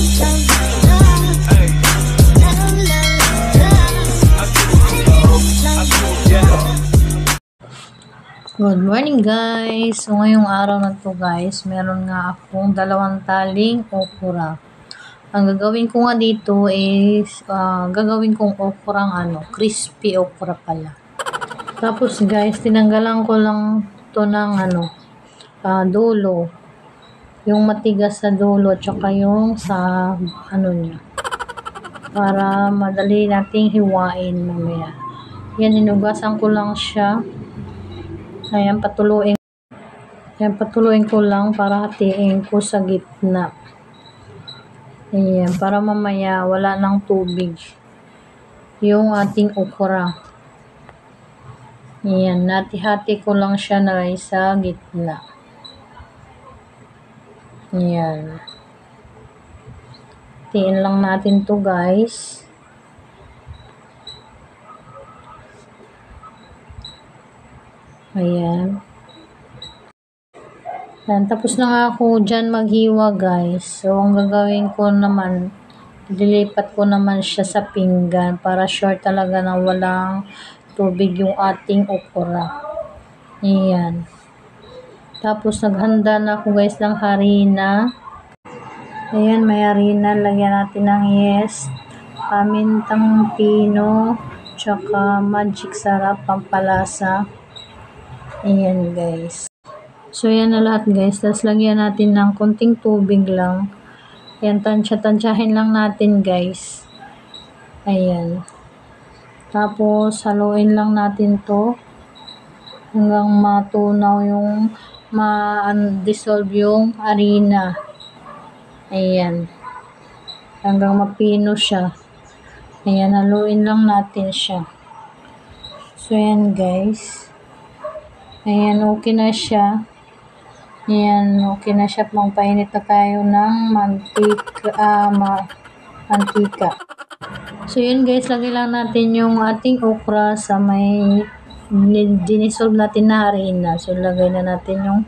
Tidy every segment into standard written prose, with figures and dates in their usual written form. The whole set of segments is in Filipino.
Good morning guys! So ngayong araw na to guys, meron nga akong dalawang taling okra. Ang gagawin ko nga dito is, gagawin kong okrang crispy okra pala. Tapos guys, tinanggalan ko lang to ng dulo. Yung matigas sa dulo at saka yung sa niya. Para madali nating hiwain mamaya. Yan, hinugasan ko lang siya. Ayan, patuluin ko lang para hatiin ko sa gitna. Ayan, para mamaya wala ng tubig yung ating okra. Ayan, hati-hati ko lang siya na sa gitna. Ayan. Hatiin lang natin to guys. Ayan. Yan, tapos na nga ako dyan maghiwa guys. So, ang gagawin ko naman, dilipat ko naman siya sa pinggan para sure talaga na walang tubig yung ating okra. Ayan. Tapos, naghanda na ako guys ng harina. Ayan, may harina. Lagyan natin ng yeast, pamintang pino, tsaka magic sarap, pampalasa. Ayan guys. So, yan na lahat guys. Tapos, lagyan natin ng konting tubig lang. Ayan, tansya-tansyahin lang natin guys. Ayan. Tapos, haluin lang natin to hanggang matunaw yung ma-dissolve yung harina. Ayan. Hanggang mapino siya. Ayan, haluin lang natin siya. So, ayan guys. Ayan, okay na siya. Ayan, okay na siya. Painit na tayo ng mantika. So, yun guys, lagay lang natin yung ating okra sa may dinisolve natin na harina. So, lagay na natin yung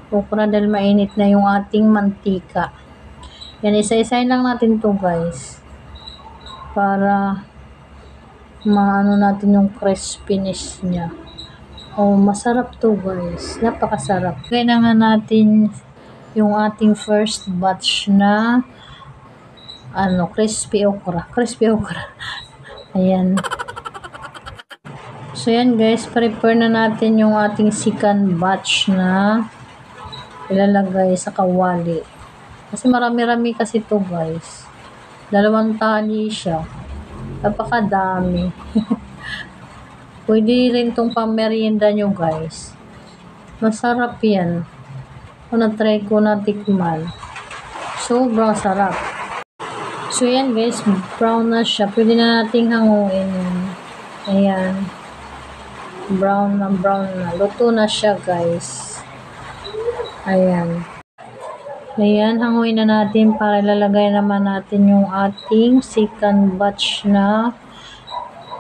okra dahil mainit na yung ating mantika. Yan, isa-isahin lang natin to guys. Para maano natin yung crispiness niya. Oh, masarap to guys. Napakasarap. Kaya na nga natin yung ating first batch na crispy okra. Crispy okra. Ayan. So, yan guys. Prepare na natin yung ating second batch na ilalagay sa kawali. Kasi marami-rami kasi to guys. 2 tali siya. Napakadami. Pwede rin itong pamerienda nyo guys. Masarap yan. Na-try ko na tikman. Sobrang sarap. So yan guys, brown na siya. Pwede na nating hanguin. Ayan. Brown na. Luto na siya guys. Ayan. Ayan, hanguin na natin para ilalagay naman natin yung ating second batch na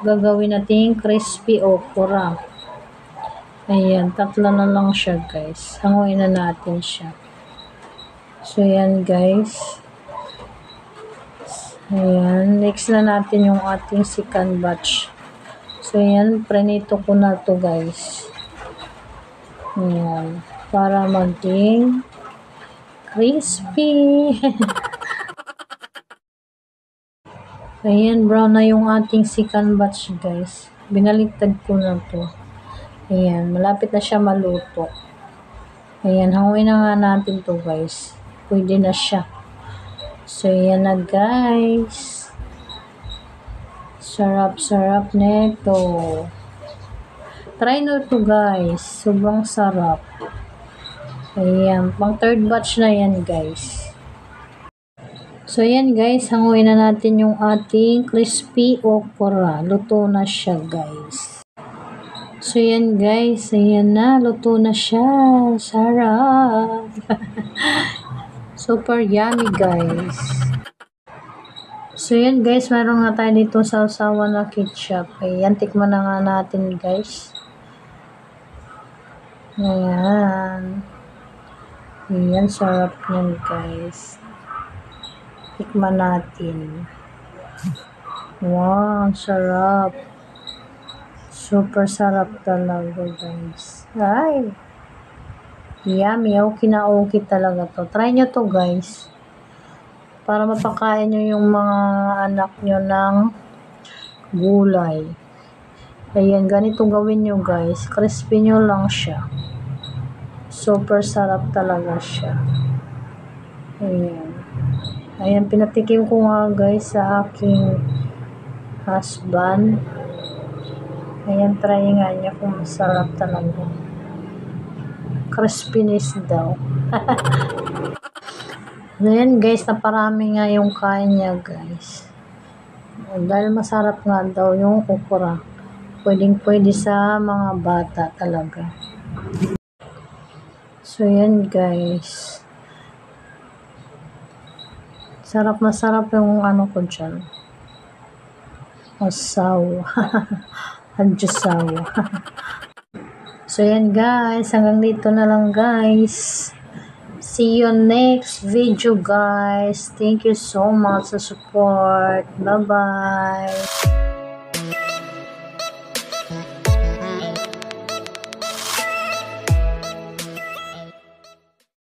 gagawin natin crispy okra. Ayan, 3 na lang siya guys. Hanguin na natin siya. So, ayan guys. Ayan, next na natin yung ating second batch. So, ayan, prenito ko na to guys. Ayan, para maging crispy. Ayan, brown na yung ating second batch guys. Binaliktad ko na to. Ayan, malapit na siya maluto. Ayan, hanguin na nga natin to guys. Pwede na siya. So, ayan na guys. Sarap-sarap neto. Try nyo to guys. Sobrang sarap. Ayan, pang third batch na yan guys. So, ayan guys, hanguin na natin yung ating crispy okra. Luto na siya guys. So, ayan guys, ayan na, luto na siya. Sarap. Super yummy guys. So, ayan guys, meron nga tayo dito sa usawa na ketchup. Ayan, tikman na nga natin guys. Ayan. Ayan, sarap yan guys. Tikman natin. Wow, ang sarap. Super sarap talaga, guys. Ay, yummy. Okay na okay talaga to. Try nyo to, guys. Para mapakain nyo yung mga anak nyo ng gulay. Ayan, ganito gawin nyo, guys. Crispy nyo lang siya. Super sarap talaga siya. Ayan. Ayan, pinatikim ko nga, guys, sa aking husband. Ayan, try nga niya kung masarap talaga. Crispiness daw. Ayan, guys, naparami nga yung kain niya, guys. Dahil masarap nga daw yung okra. Pwedeng-pwede sa mga bata talaga. So, yan, guys. Sarap na sarap yung ano ko dyan. Asawa. Hadjusawa. So, yan, guys. Hanggang dito na lang, guys. See you next video, guys. Thank you so much sa support. Bye-bye.